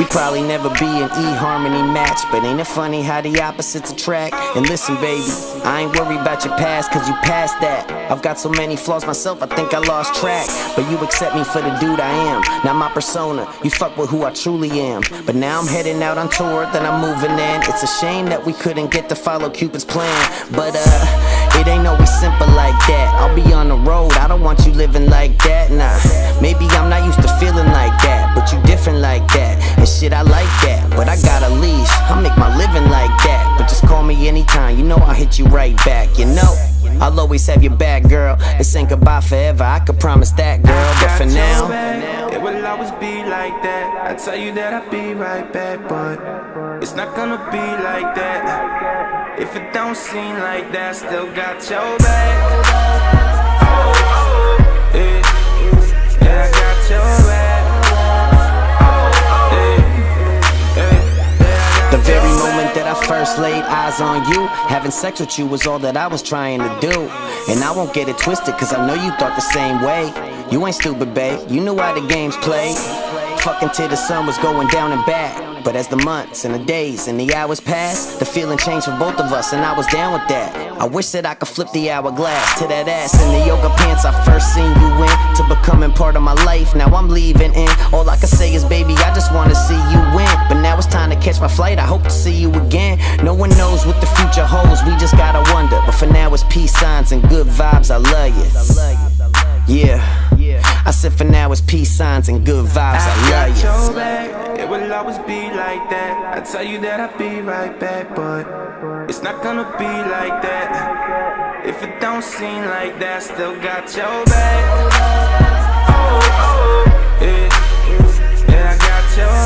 We probably never be an E-harmony match, but ain't it funny how the opposites attract? And listen baby, I ain't worried about your past, cause you passed that. I've got so many flaws myself, I think I lost track. But you accept me for the dude I am, not my persona. You fuck with who I truly am. But now I'm heading out on tour, then I'm moving in. It's a shame that we couldn't get to follow Cupid's plan, but it ain't always simple like that. I'll be on the road, I don't want you living like that, nah. Maybe I'm not used to feeling like that, but you different like that. And shit, I like that, but I got a leash, I'll make my living like that. But just call me anytime, you know I'll hit you right back, you know I'll always have your back, girl. This ain't goodbye forever, I could promise that, girl. But for now, it will always be like that. I tell you that I'll be right back, but it's not gonna be like that. If it don't seem like that, still got your back. Yeah, I got your back. the very moment that I first laid eyes on you, having sex with you was all that I was trying to do. And I won't get it twisted, cause I know you thought the same way. You ain't stupid, babe, you knew how the game's played. Fucking till the sun was going down and back. But as the months and the days and the hours passed, the feeling changed for both of us, and I was down with that. I wish that I could flip the hourglass to that ass in the yoga pants I first seen you in, to becoming part of my life. Now I'm leaving in. All I can say is, baby, I just wanna see you win. But now it's time to catch my flight, I hope to see you again. No one knows what the future holds, we just gotta wonder. But for now it's peace signs and good vibes, I love you. Yeah, I said for now it's peace signs and good vibes, I love you. I got your back, it will always be like that. I tell you that I'll be right back, but it's not gonna be like that. If it don't seem like that, still got your back. Yeah, I got your back.